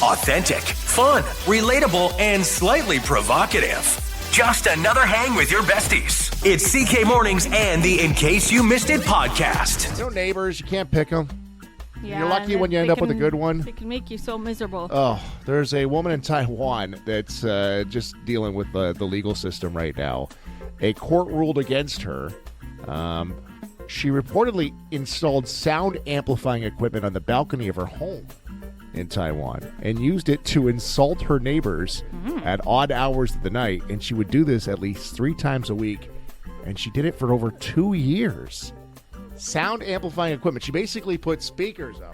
Authentic, fun, relatable, and slightly provocative. Just another hang with your besties. It's CK Mornings and the In Case You Missed It podcast. No neighbors, you can't pick them. Yeah, You're lucky when you end up with a good one. They can make you so miserable. Oh, there's a woman in Taiwan that's just dealing with the legal system right now. A court ruled against her. She reportedly installed sound amplifying equipment on the balcony of her home in Taiwan and used it to insult her neighbors at odd hours of the night. And she would do this at least 3 times a week. And she did it for over 2 years. Sound amplifying equipment. She basically put speakers up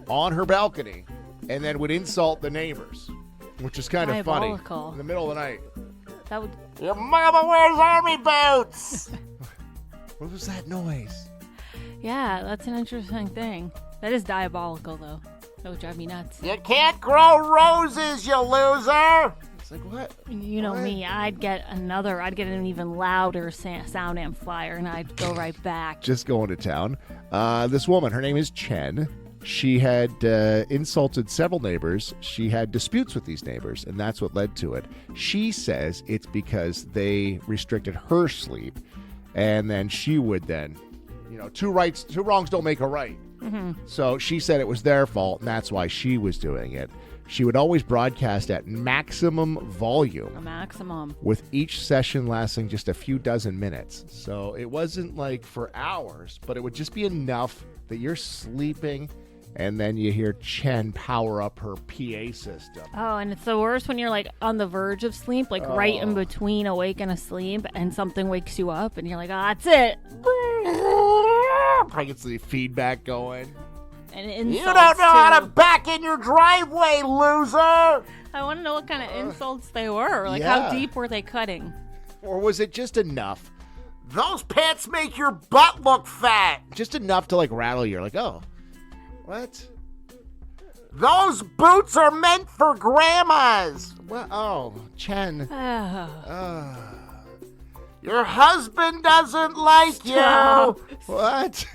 on her balcony and then would insult the neighbors, which is kind of funny. In the middle of the night. That would. Your mama wears army boots! What was that noise? Yeah, that's an interesting thing. That is diabolical, though. That would drive me nuts. You can't grow roses, you loser! It's like, what? You know me, I'd get an even louder sound amplifier, and I'd go right back. Just going to town. This woman, her name is Chen. She had insulted several neighbors. She had disputes with these neighbors, and that's what led to it. She says it's because they restricted her sleep, and then she would then, two wrongs don't make a right. Mm-hmm. So she said it was their fault, and that's why she was doing it. She would always broadcast at maximum volume. A maximum. With each session lasting just a few dozen minutes. So it wasn't like for hours, but it would just be enough that you're sleeping, and then you hear Chen power up her PA system. Oh, and it's the worst when you're like on the verge of sleep, like right in between awake and asleep, and something wakes you up, and you're like, that's it. I get the feedback going. And you don't know how to back in your driveway, loser! I want to know what kind of insults they were. Like, how deep were they cutting? Or was it just enough? Those pants make your butt look fat! Just enough to, rattle you. Like, oh, what? Those boots are meant for grandmas! What? Oh, Chen. Your husband doesn't like you! What?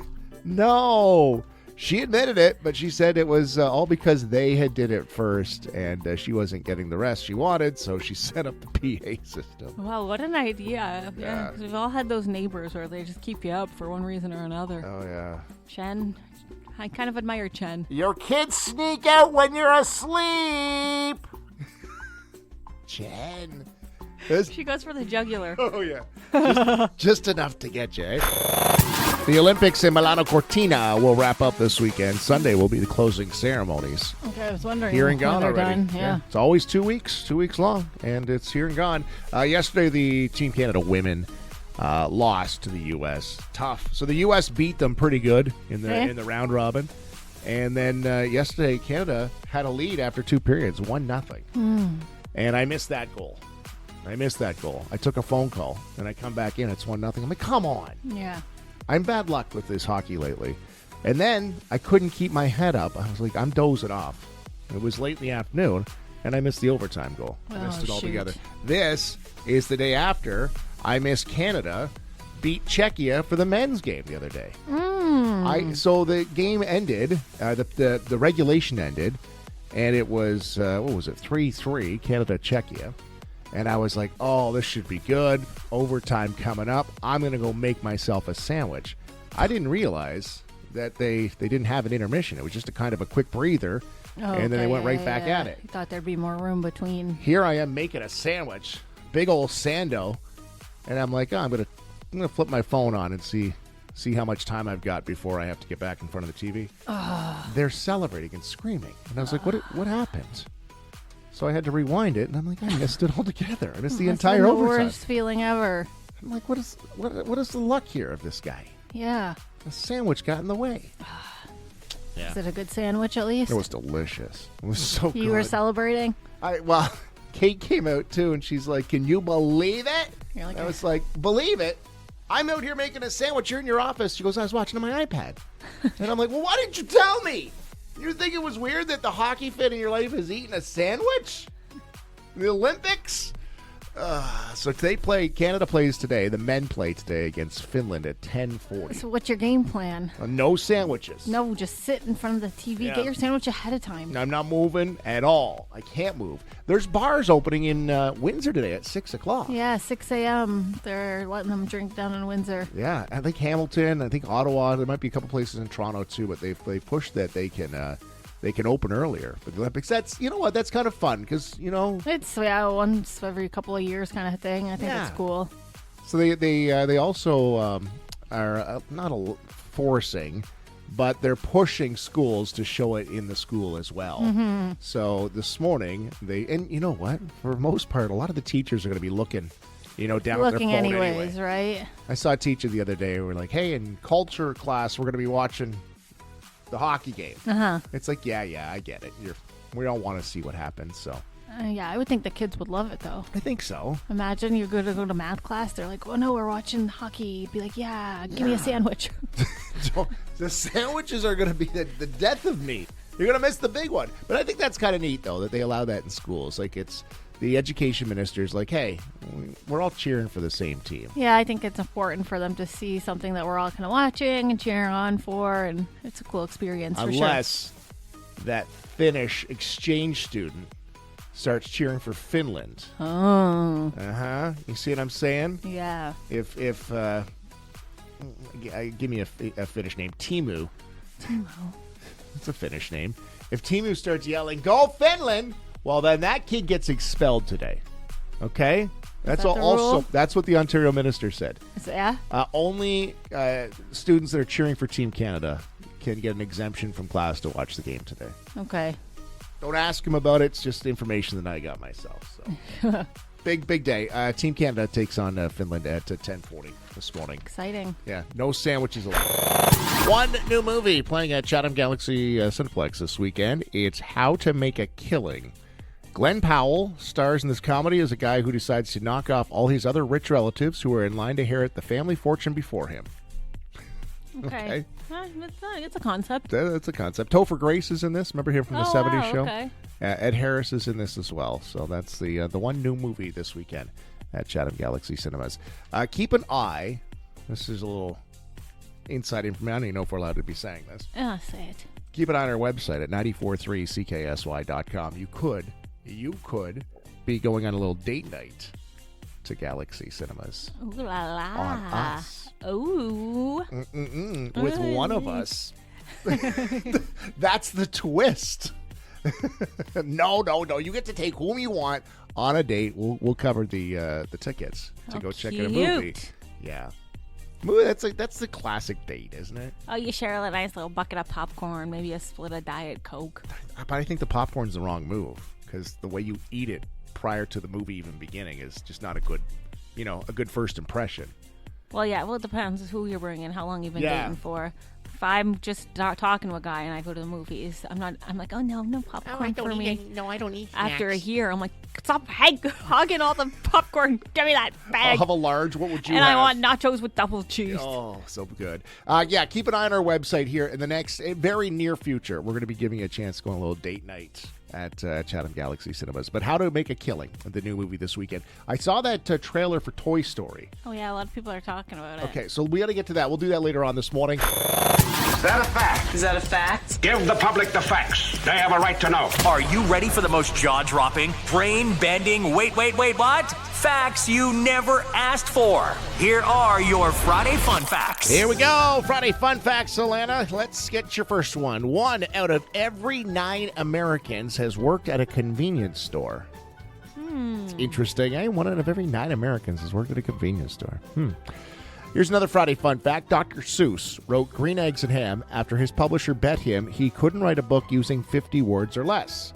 No. She admitted it, but she said it was all because they had did it first, and she wasn't getting the rest she wanted, so she set up the PA system. Wow, what an idea. Yeah, 'cause we've all had those neighbors where they just keep you up for one reason or another. Oh, yeah. Chen, I kind of admire Chen. Your kids sneak out when you're asleep. Chen. She goes for the jugular. Oh, yeah. Just enough to get you, eh? The Olympics in Milano Cortina will wrap up this weekend. Sunday will be the closing ceremonies. Okay, I was wondering. Here and gone already. Done. Yeah. It's always 2 weeks long, and it's here and gone. Yesterday, the Team Canada women lost to the U.S. Tough. So the U.S. beat them pretty good in the round robin. And then yesterday, Canada had a lead after 2 periods, 1-0. And I missed that goal. I took a phone call, and I come back in. It's 1-0. I'm like, come on. Yeah. I'm bad luck with this hockey lately. And then I couldn't keep my head up. I was like, I'm dozing off. It was late in the afternoon, and I missed the overtime goal. I missed it altogether. This is the day after I missed Canada beat Czechia for the men's game the other day. So the game ended, the regulation ended, and it was, 3-3, Canada-Czechia. And I was like, oh, this should be good. Overtime coming up. I'm going to go make myself a sandwich. I didn't realize that they didn't have an intermission. It was just a kind of a quick breather. And then they went right back at it. You thought there'd be more room between. Here I am making a sandwich. Big old sando. And I'm like, I'm going to flip my phone on and see how much time I've got before I have to get back in front of the TV. They're celebrating and screaming. And I was like, what happened? So I had to rewind it, and I'm like, I missed it altogether. I missed the entire overtime. The worst feeling ever. I'm like, what is the luck here of this guy? Yeah. The sandwich got in the way. Is it a good sandwich at least? It was delicious. It was so good. You were celebrating? Kate came out too, and she's like, can you believe it? You're like, I was like, believe it? I'm out here making a sandwich. You're in your office. She goes, I was watching on my iPad. And I'm like, well, why didn't you tell me? You think it was weird that the hockey fan in your life is eating a sandwich? The Olympics? So Canada plays today. The men play today against Finland at 10:40. So what's your game plan? No sandwiches. No, just sit in front of the TV. Yeah. Get your sandwich ahead of time. I'm not moving at all. I can't move. There's bars opening in Windsor today at 6 o'clock. Yeah, 6 a.m. They're letting them drink down in Windsor. Yeah, I think Hamilton, I think Ottawa. There might be a couple places in Toronto too, but they've pushed that they can open earlier for the Olympics. That's, you know what, that's kind of fun because, It's once every couple of years kind of thing. I think it's cool. So they also are not forcing, but they're pushing schools to show it in the school as well. Mm-hmm. So this morning and you know what, for the most part, a lot of the teachers are going to be looking, down at their phone anyways, anyway. Right? I saw a teacher the other day. We're like, hey, in culture class, we're going to be watching the hockey game. It's like, yeah, I get it. We all want to see what happens. So, I would think the kids would love it, though. I think so. Imagine you're going to go to math class. They're like, "Oh no, we're watching hockey." You'd be like, "Yeah, give me a sandwich." The sandwiches are going to be the death of me. You're going to miss the big one. But I think that's kind of neat, though, that they allow that in schools. Like, it's the education minister's like, hey, we're all cheering for the same team. Yeah, I think it's important for them to see something that we're all kind of watching and cheering on for, and it's a cool experience for sure. Unless that Finnish exchange student starts cheering for Finland. Oh. You see what I'm saying? Yeah. If give me a Finnish name, Timu. It's a Finnish name. If Timu starts yelling, "Go Finland!" well, then that kid gets expelled today. Okay? That's that the also rule? That's what the Ontario minister said. Yeah? Only students that are cheering for Team Canada can get an exemption from class to watch the game today. Okay. Don't ask him about it. It's just information that I got myself. So big day. Team Canada takes on Finland at 10:40 this morning. Exciting. Yeah, no sandwiches allowed. One new movie playing at Chatham Galaxy Cineplex this weekend. It's How to Make a Killing. Glenn Powell stars in this comedy as a guy who decides to knock off all his other rich relatives who are in line to inherit the family fortune before him. Okay. It's a concept. That's a concept. Topher Grace is in this. Remember him from the 70s show? Okay. Ed Harris is in this as well. So that's the one new movie this weekend at Chatham Galaxy Cinemas. Keep an eye. This is a little inside information. I don't even know if we're allowed to be saying this. Say it. Keep it on our website at 943CKSY.com. You could be going on a little date night to Galaxy Cinemas. Ooh la la. On us. Ooh. With one of us. That's the twist. No. You get to take whom you want on a date. We'll cover the tickets to go check out a movie. Yeah. That's the classic date, isn't it? Oh, you share a nice little bucket of popcorn, maybe a split of Diet Coke. But I think the popcorn's the wrong move because the way you eat it prior to the movie even beginning is just not a good first impression. Well, yeah. Well, it depends who you're bringing, how long you've been dating for. If I'm just talking to a guy and I go to the movies, I'm like, oh no popcorn for me. I don't eat. After a year, I'm like, stop hogging all the popcorn. Give me that bag. I'll have a large. What would you and have? I want nachos with double cheese. Oh, so good. Yeah, keep an eye on our website here. In the next very near future, we're going to be giving you a chance to go on a little date night at Chatham Galaxy Cinemas. But How to Make a Killing, the new movie this weekend. I saw that trailer for Toy Story. Oh, yeah, a lot of people are talking about it. Okay, so we got to get to that. We'll do that later on this morning. Is that a fact? Is that a fact? Give the public the facts. They have a right to know. Are you ready for the most jaw-dropping, brain-bending, wait, what? Facts you never asked for. Here are your Friday Fun Facts. Here we go. Friday Fun Facts, Alana. Let's get your first one. 1 out of every 9 Americans has worked at a convenience store. It's interesting, eh? 1 out of every 9 Americans has worked at a convenience store. Here's another Friday Fun Fact. Dr. Seuss wrote Green Eggs and Ham after his publisher bet him he couldn't write a book using 50 words or less.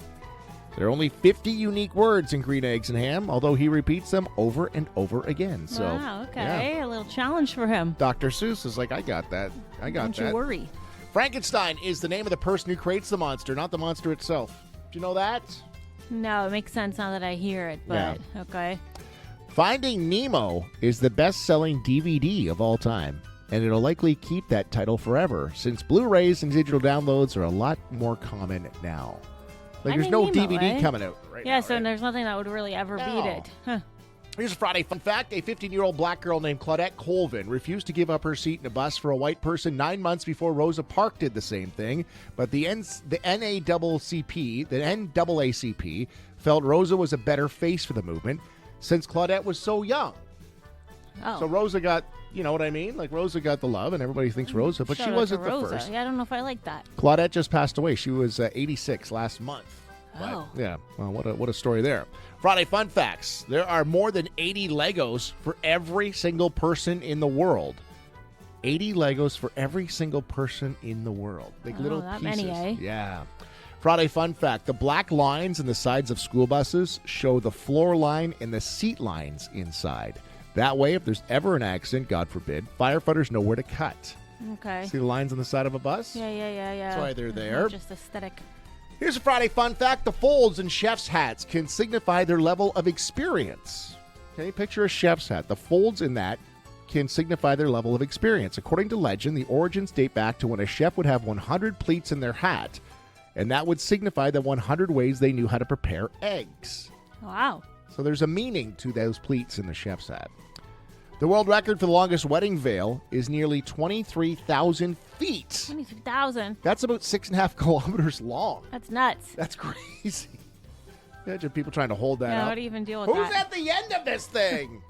There are only 50 unique words in Green Eggs and Ham, although he repeats them over and over again. So, wow, okay. Yeah. A little challenge for him. Dr. Seuss is like, I got that. Don't you worry. Frankenstein is the name of the person who creates the monster, not the monster itself. Do you know that? No, it makes sense now that I hear it, but okay. Finding Nemo is the best-selling DVD of all time, and it'll likely keep that title forever, since Blu-rays and digital downloads are a lot more common now. There's no Nemo, DVD coming out right now. Yeah, so there's nothing that would really ever beat it. Huh. Here's a Friday fun fact. A 15-year-old black girl named Claudette Colvin refused to give up her seat in a bus for a white person 9 months before Rosa Parks did the same thing. But the NAACP felt Rosa was a better face for the movement since Claudette was so young. Oh. So Rosa got, you know what I mean? Like Rosa got the love and everybody thinks Rosa, but she wasn't the first. Yeah, I don't know if I like that. Claudette just passed away. She was 86 last month. Oh. But, yeah, well, what a story there. Friday fun facts. There are more than 80 Legos for every single person in the world. 80 Legos for every single person in the world. Like little that pieces. many, eh? Yeah. Friday fun fact. The black lines in the sides of school buses show the floor line and the seat lines inside. That way, if there's ever an accident, God forbid, firefighters know where to cut. Okay. See the lines on the side of a bus? Yeah. That's why they're there. Just aesthetic. Here's a Friday fun fact. The folds in chef's hats can signify their level of experience. Okay, picture a chef's hat. The folds in that can signify their level of experience. According to legend, the origins date back to when a chef would have 100 pleats in their hat, and that would signify the 100 ways they knew how to prepare eggs. Wow. So there's a meaning to those pleats in the chef's hat. The world record for the longest wedding veil is nearly 23,000 feet. 23,000. That's about 6.5 kilometers long. That's nuts. That's crazy. Imagine people trying to hold that Yeah, up. how do you even deal with Who's that? at the end of this thing?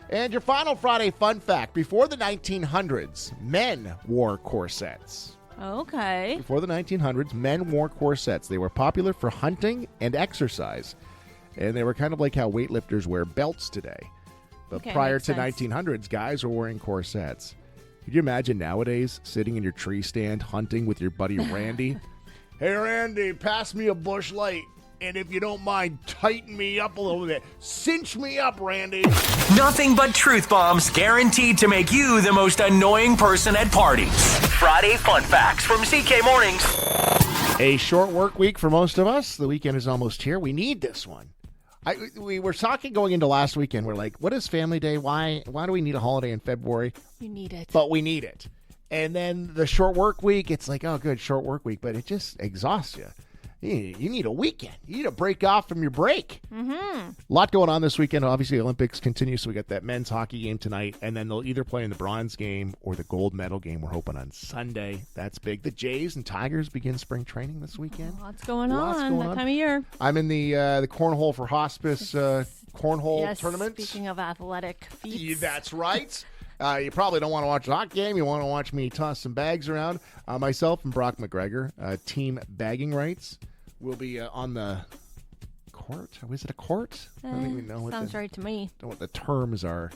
And your final Friday fun fact. Before the 1900s, men wore corsets. Okay. Before the 1900s, men wore corsets. They were popular for hunting and exercise. And they were kind of like how weightlifters wear belts today. But Okay, prior makes to sense. 1900s, guys were wearing corsets. Could you imagine nowadays sitting in your tree stand hunting with your buddy Randy? Hey, Randy, pass me a Busch Light. And if you don't mind, tighten me up a little bit. Cinch me up, Randy. Nothing but truth bombs guaranteed to make you the most annoying person at parties. Friday Fun Facts from CK Mornings. A short work week for most of us. The weekend is almost here. We need this one. We were talking going into last weekend. We're like, what is Family Day? Why do we need a holiday in February? You need it. But we need it. And then the short work week, it's like, oh, good, short work week. But it just exhausts you. You need a weekend. You need a break off from your break. Mm-hmm. A lot going on this weekend. Obviously, the Olympics continue, so we got that men's hockey game tonight, and then they'll either play in the bronze game or the gold medal game. We're hoping on Sunday. That's big. The Jays and Tigers begin spring training this weekend. Lots going on that time of year. I'm in the Cornhole for Hospice cornhole tournament. Speaking of athletic feats. Yeah, that's right. You probably don't want to watch the hockey game. You want to watch me toss some bags around. Myself and Brock McGregor, team bagging rights. We'll be on the court. Was it a court? I don't even know. Sounds right to me. Don't know what the terms are.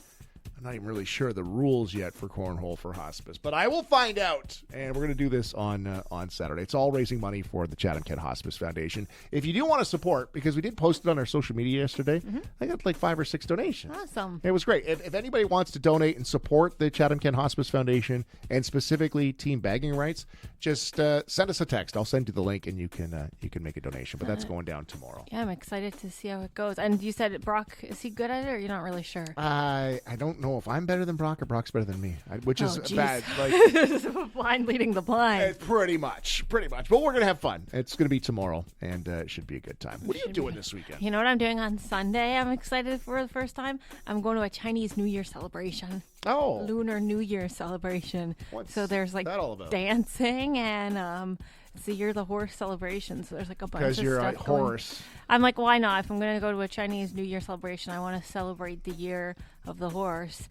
I'm not even really sure the rules yet for Cornhole for Hospice, but I will find out. And we're going to do this on Saturday. It's all raising money for the Chatham-Kent Hospice Foundation. If you do want to support, because we did post it on our social media yesterday, I got like 5 or 6 donations. Awesome. It was great. If anybody wants to donate and support the Chatham-Kent Hospice Foundation and specifically Team Bagging Rights, just send us a text. I'll send you the link and you can make a donation. But that's going down tomorrow. Yeah, I'm excited to see how it goes. And you said Brock, is he good at it, or you're not really sure? I don't know if I'm better than Brock or Brock's better than me, which is geez. bad. Like, Blind leading the blind. pretty much. But we're going to have fun. It's going to be tomorrow, and it should be a good time. What are you doing this weekend? You know what I'm doing on Sunday? I'm excited for the first time. I'm going to a Chinese New Year celebration. Oh. Lunar New Year celebration. What's so there's like that all about? dancing and it's the Year of the Horse celebration. So there's like a bunch of Because you're stuff a horse. I'm like, why not? If I'm going to go to a Chinese New Year celebration, I want to celebrate the Year of the Horse.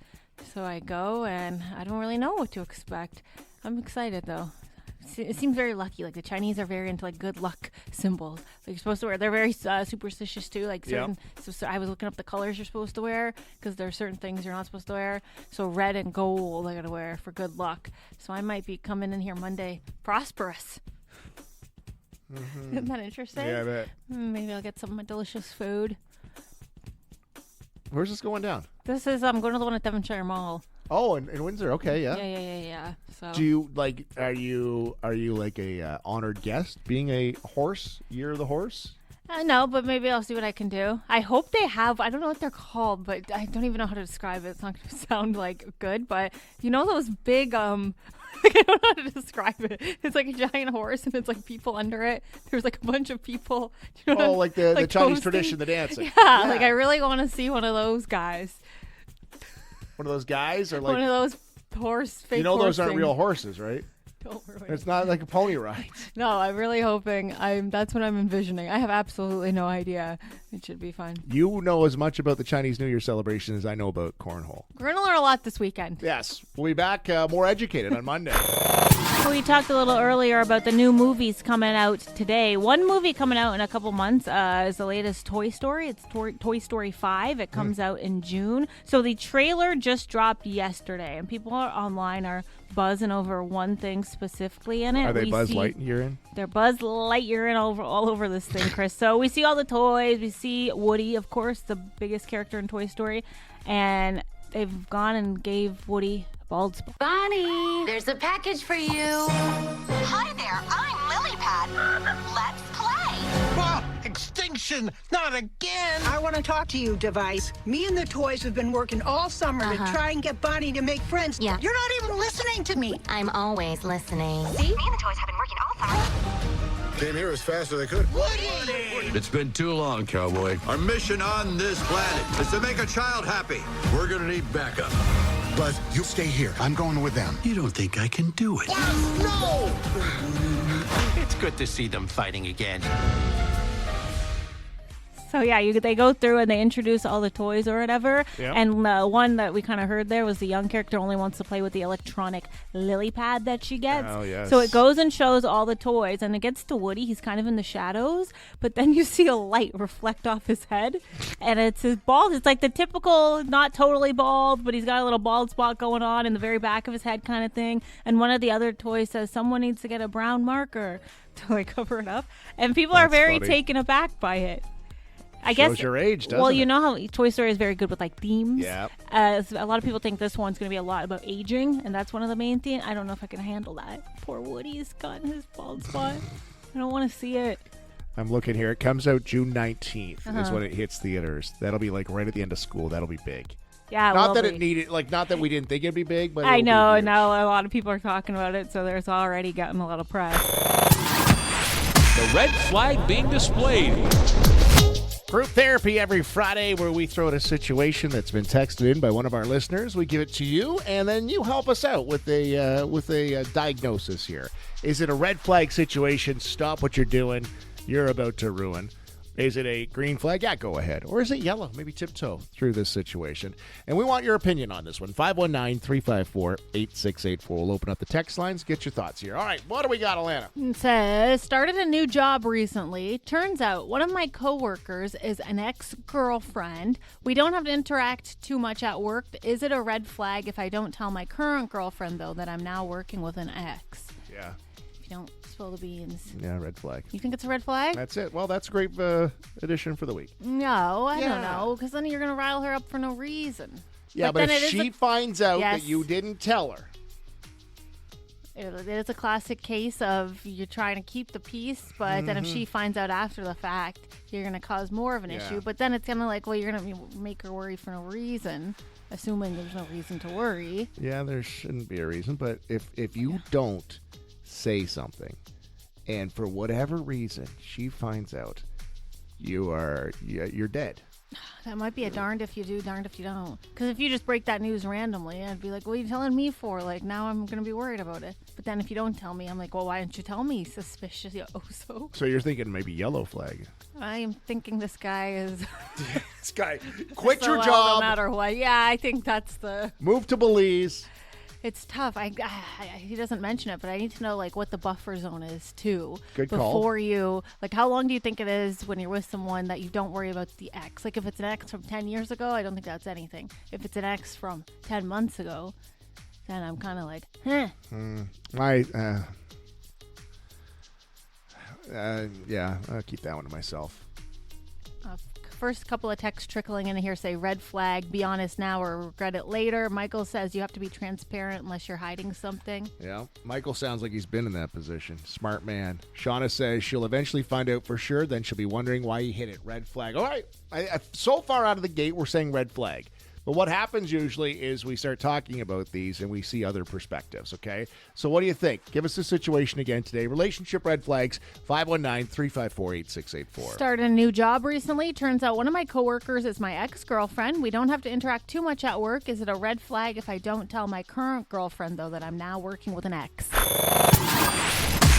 So I go, and I don't really know what to expect. I'm excited, though. It seems very lucky. Like, the Chinese are very into, like, good luck symbols. Like, you're supposed to wear. They're very superstitious, too. Like, certain. Yep. So I was looking up the colors you're supposed to wear, because there are certain things you're not supposed to wear. So red and gold I got to wear for good luck. So I might be coming in here Monday prosperous. Mm-hmm. Isn't that interesting? Yeah, I bet. Maybe I'll get some delicious food. Where's this going down? This is I'm going to the one at Devonshire Mall. Oh, in Windsor. Okay, yeah. Yeah. So do you like? Are you like a honored guest, being a horse? Year of the Horse. No, but maybe I'll see what I can do. I hope they have. I don't know what they're called, but I don't even know how to describe it. It's not going to sound like good, but you know those big Like, I don't know how to describe it. It's like a giant horse, and it's like people under it. There's like a bunch of people. You know, like the Chinese posting. tradition, the dancing. Yeah, like I really want to see one of those guys. One of those guys, or like one of those fake. You know, those aren't things. real horses, right? Don't ruin It's not like a pony ride. No, I'm really hoping. That's what I'm envisioning. I have absolutely no idea. It should be fun. You know as much about the Chinese New Year celebration as I know about cornhole. We're gonna learn a lot this weekend. Yes, we'll be back more educated on Monday. We talked a little earlier about the new movies coming out today. One movie coming out in a couple months is the latest Toy Story. It's Toy Story 5. It comes out in June. So the trailer just dropped yesterday, and people online are buzzing over one thing specifically in it. Are they Buzz Lightyear in? They're Buzz Lightyear in all over this thing, Chris. So we see all the toys. We see Woody, of course, the biggest character in Toy Story. And they've gone and gave Woody a bald spot. Bonnie, there's a package for you. Hi there, I'm Lilypad. Let's play. Oh, extinction! Not again! I want to talk to you, Device. Me and the toys have been working all summer to try and get Bonnie to make friends. Yeah. You're not even listening to me. I'm always listening. See? Me and the toys have been working all summer. Came here as fast as they could. It's been too long, cowboy. Our mission on this planet is to make a child happy. We're gonna need backup. Buzz, you stay here. I'm going with them. You don't think I can do it? No! It's good to see them fighting again. So yeah, they go through and they introduce all the toys or whatever. Yep. And the one that we kind of heard there was the young character only wants to play with the electronic lily pad that she gets. Oh, yes. So it goes and shows all the toys, and it gets to Woody. He's kind of in the shadows, but then you see a light reflect off his head, and it's his bald. It's like the typical, not totally bald, but he's got a little bald spot going on in the very back of his head kind of thing. And one of the other toys says someone needs to get a brown marker to like cover it up, and people are That's very funny. taken aback by it. I Shows guess your age, doesn't well, it? you know how Toy Story is very good with like themes. Yep. So a lot of people think this one's going to be a lot about aging, and that's one of the main themes. I don't know if I can handle that. Poor Woody's gotten his bald spot. I don't want to see it. I'm looking here. It comes out June 19th is when it hits theaters. That'll be like right at the end of school. That'll be big. Yeah, Not will that be. it needed, like, not that we didn't think it'd be big, but I it'll be know. huge. Now a lot of people are talking about it, so there's already gotten a lot of press. The red flag being displayed. Group therapy every Friday, where we throw out a situation that's been texted in by one of our listeners. We give it to you, and then you help us out with a diagnosis here. Is it a red flag situation? Stop what you're doing. You're about to ruin. Is it a green flag? Yeah, go ahead. Or is it yellow? Maybe tiptoe through this situation. And we want your opinion on this one. 519-354-8684. We'll open up the text lines. Get your thoughts here. All right, what do we got, Alana? It says, started a new job recently. Turns out one of my coworkers is an ex-girlfriend. We don't have to interact too much at work. Is it a red flag if I don't tell my current girlfriend, though, that I'm now working with an ex? Yeah. If you don't spill the beans. Yeah, red flag. You think it's a red flag? That's it. Well, that's a great addition for the week. No, I don't Yeah. know, because then you're going to rile her up for no reason. Yeah, but then if it is she a- finds out Yes. that you didn't tell her. It is a classic case of you're trying to keep the peace, but then if she finds out after the fact, you're going to cause more of an Yeah. issue. But then it's kind of like, well, you're going to make her worry for no reason, assuming there's no reason to worry. Yeah, there shouldn't be a reason, but if you don't say something, and for whatever reason she finds out, you're dead. That might be a darned if you do, darned if you don't. Because if you just break that news randomly, I'd be like, what are you telling me for? Like, now I'm going to be worried about it. But then if you don't tell me, I'm like, well, why didn't you tell me? Suspicious. So. So you're thinking maybe yellow flag. I am thinking this guy is... This guy, quit so your well, job. no matter what. Yeah, I think that's the... Move to Belize. It's tough. He doesn't mention it, but I need to know like what the buffer zone is too. Good call. Before you, like, how long do you think it is when you're with someone that you don't worry about the ex? Like, if it's an ex from 10 years ago, I don't think that's anything. If it's an ex from 10 months ago, then I'm kind of like, Yeah, I'll keep that one to myself. First couple of texts trickling in here say red flag, be honest now or regret it later. Michael says you have to be transparent unless you're hiding something. Yeah, Michael sounds like he's been in that position. Smart man. Shauna says she'll eventually find out for sure, then she'll be wondering why he hit it. Red flag. All right, so far out of the gate, we're saying red flag. But what happens usually is we start talking about these and we see other perspectives, okay? So what do you think? Give us the situation again today. Relationship red flags, 519-354-8684. Started a new job recently. Turns out one of my coworkers is my ex-girlfriend. We don't have to interact too much at work. Is it a red flag if I don't tell my current girlfriend, though, that I'm now working with an ex?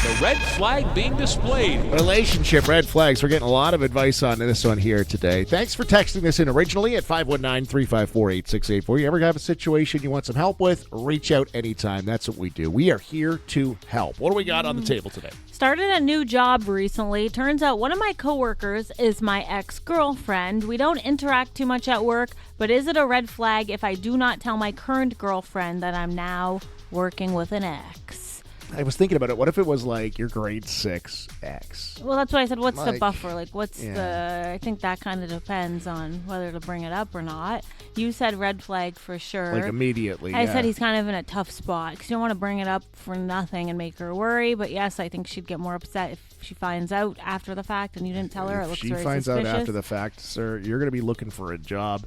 The red flag being displayed. Relationship red flags. We're getting a lot of advice on this one here today. Thanks for texting this in originally at 519-354-8684. You ever have a situation you want some help with? Reach out anytime. That's what we do. We are here to help. What do we got on the table today? Started a new job recently. Turns out one of my coworkers is my ex-girlfriend. We don't interact too much at work, but is it a red flag if I do not tell my current girlfriend that I'm now working with an ex? I was thinking about it. What if it was like your grade 6 ex? Well, that's why I said, what's the Like, buffer? Like, what's I think that kind of depends on whether to bring it up or not. You said red flag for sure. Like immediately, I said he's kind of in a tough spot because you don't want to bring it up for nothing and make her worry. But yes, I think she'd get more upset if she finds out after the fact and you didn't tell her. It looks she very finds suspicious. out after the fact, sir, you're going to be looking for a job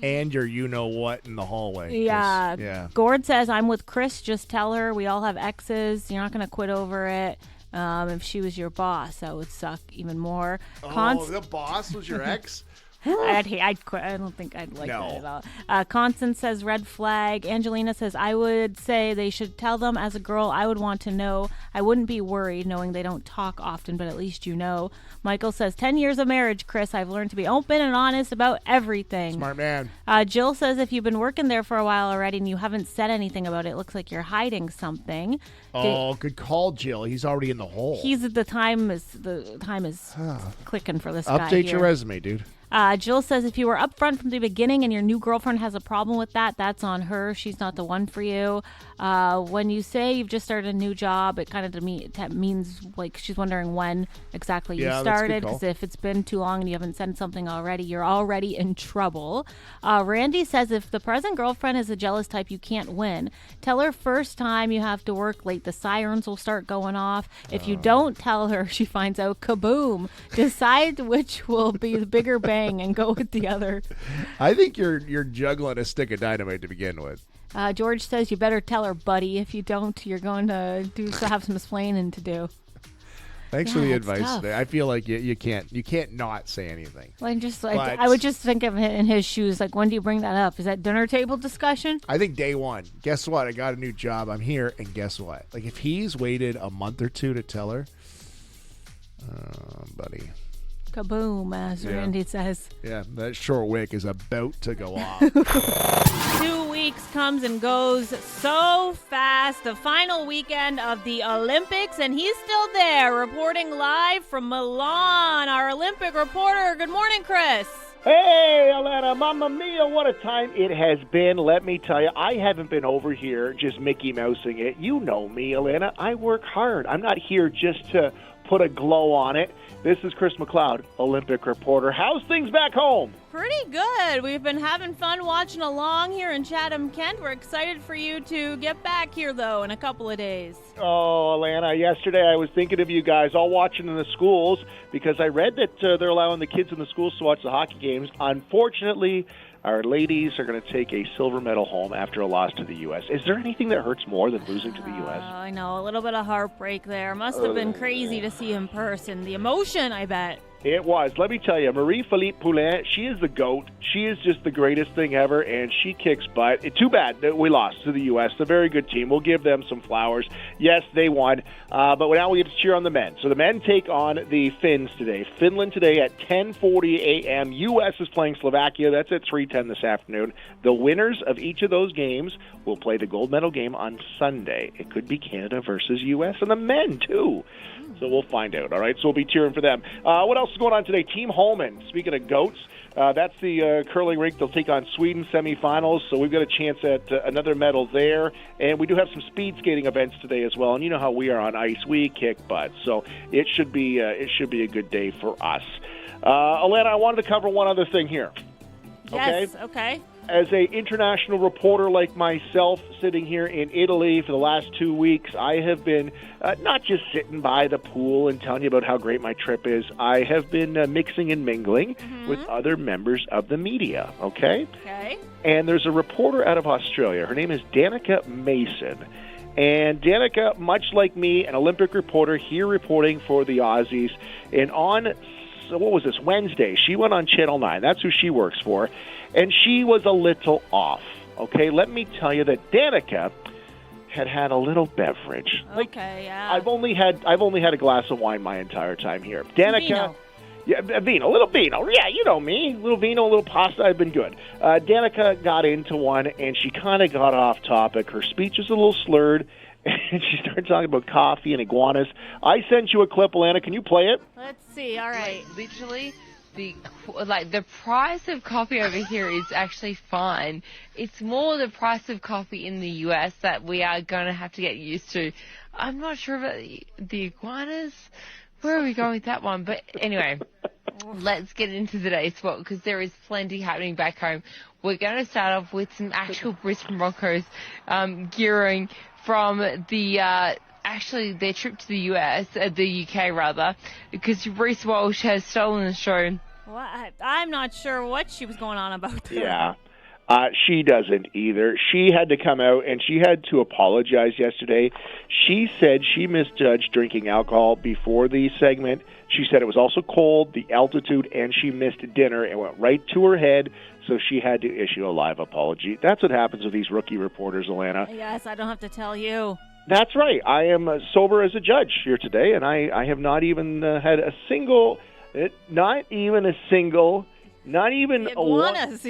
and your you-know-what in the hallway. Yeah. Yeah. Gord says, I'm with Chris. Just tell her we all have exes. You're not going to quit over it. If she was your boss, that would suck even more. The boss was your ex? I'd quit. I don't think I'd like that at all. Constance says red flag. Angelina says I would say they should tell them. As a girl, I would want to know. I wouldn't be worried knowing they don't talk often, but at least you know. Michael says 10 years of marriage, Chris. I've learned to be open and honest about everything. Smart man. Jill says if you've been working there for a while already and you haven't said anything about it, it looks like you're hiding something. Oh, good call, Jill. He's already in the hole. The time is clicking for this guy Update here. your resume, dude. Jill says if you were upfront from the beginning and your new girlfriend has a problem with that, that's on her. She's not the one for you. When you say you've just started a new job, it kind of means like she's wondering when exactly you started. Because if it's been too long and you haven't said something already, you're already in trouble. Randy says if the present girlfriend is a jealous type, you can't win. Tell her first time you have to work late, the sirens will start going off. If you don't tell her, she finds out, kaboom. Decide which will be the bigger bang and go with the other. I think you're juggling a stick of dynamite to begin with. George says you better tell her, buddy. If you don't, you're going to have some explaining to do. Thanks for the advice tough. today. I feel like you can't not say anything. Well, I would just think of it in his shoes. Like, when do you bring that up? Is that dinner table discussion? I think day one. Guess what? I got a new job. I'm here, and guess what? Like, if he's waited a month or two to tell her, buddy. Kaboom, as Randy says. Yeah, that short wick is about to go off. 2 weeks comes and goes so fast. The final weekend of the Olympics, and he's still there, reporting live from Milan. Our Olympic reporter. Good morning, Chris. Hey, Alana, mamma mia, what a time it has been. Let me tell you, I haven't been over here just Mickey Mousing it. You know me, Alana. I work hard. I'm not here just to put a glow on it. This is Chris McLeod, Olympic reporter. How's things back home? Pretty good. We've been having fun watching along here in Chatham-Kent. We're excited for you to get back here, though, in a couple of days. Oh, Alana, yesterday I was thinking of you guys all watching in the schools because I read that they're allowing the kids in the schools to watch the hockey games. Unfortunately, our ladies are going to take a silver medal home after a loss to the U.S. Is there anything that hurts more than losing to the U.S.? I know, a little bit of heartbreak there. Must have been crazy to see in person. The emotion, I bet. It was. Let me tell you, Marie-Philippe Poulin, she is the GOAT. She is just the greatest thing ever, and she kicks butt. Too bad that we lost to the U.S. A very good team. We'll give them some flowers. Yes, they won, but now we get to cheer on the men. So the men take on the Finns today. Finland today at 10:40 a.m. U.S. is playing Slovakia. That's at 3:10 this afternoon. The winners of each of those games will play the gold medal game on Sunday. It could be Canada versus U.S. and the men, too. So we'll find out, all right? So we'll be cheering for them. What else is going on today? Team Holman, speaking of GOATs, that's the curling rink. They'll take on Sweden semifinals, so we've got a chance at another medal there. And we do have some speed skating events today as well. And you know how we are on ice. We kick butt. So it should be a good day for us. Alana, I wanted to cover one other thing here. Yes, okay. as a international reporter like myself sitting here in Italy for the last 2 weeks, I have been not just sitting by the pool and telling you about how great my trip is. I have been mixing and mingling with other members of the media, okay? Okay. And there's a reporter out of Australia. Her name is Danica Mason. And Danica, much like me, an Olympic reporter here reporting for the Aussies. And on, what was this, Wednesday, she went on Channel 9. That's who she works for. And she was a little off, okay? Let me tell you that Danica had a little beverage. Okay, yeah. I've only had a glass of wine my entire time here. Danica... Vino. Yeah, vino, a little vino. Yeah, you know me. A little vino, a little pasta. I've been good. Danica got into one, and she kind of got off topic. Her speech was a little slurred, and she started talking about coffee and iguanas. I sent you a clip, Alana. Can you play it? Let's see. All right. Like, literally, the price of coffee over here is actually fine. It's more the price of coffee in the US that we are going to have to get used to. I'm not sure about the iguanas. Where are we going with that one? But anyway, let's get into today's sport because there is plenty happening back home. We're going to start off with some actual Brisbane Broncos gearing from the their trip to the the UK rather, because Reece Walsh has stolen the show. Well, I'm not sure what she was going on about there. Yeah. She doesn't either. She had to come out and she had to apologize yesterday. She said she misjudged drinking alcohol before the segment. She said it was also cold, the altitude, and she missed dinner. It went right to her head, so she had to issue a live apology. That's what happens with these rookie reporters, Alana. Yes, I don't have to tell you. That's right. I am sober as a judge here today, and I have not even had a single, not even a iguanas.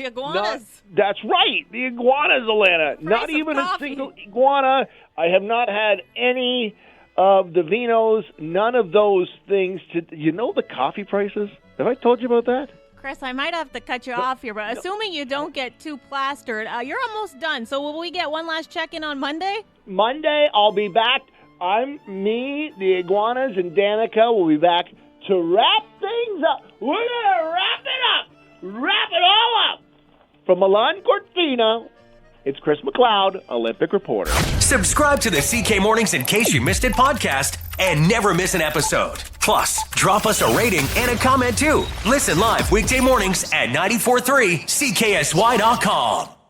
That's right, the iguanas, Alana. Not even a single iguana. I have not had any of the vinos, none of those things. You know the coffee prices? Have I told you about that? Chris, I might have to cut you off here, but assuming you don't get too plastered, you're almost done. So will we get one last check-in on Monday? Monday, I'll be back. Me, the iguanas, and Danica will be back to wrap things up. We're going to wrap it up. Wrap it all up. From Milan Cortina, it's Chris McLeod, Olympic reporter. Subscribe to the CK Mornings in case you missed it podcast and never miss an episode. Plus, drop us a rating and a comment too. Listen live weekday mornings at 94.3 CKSY.com.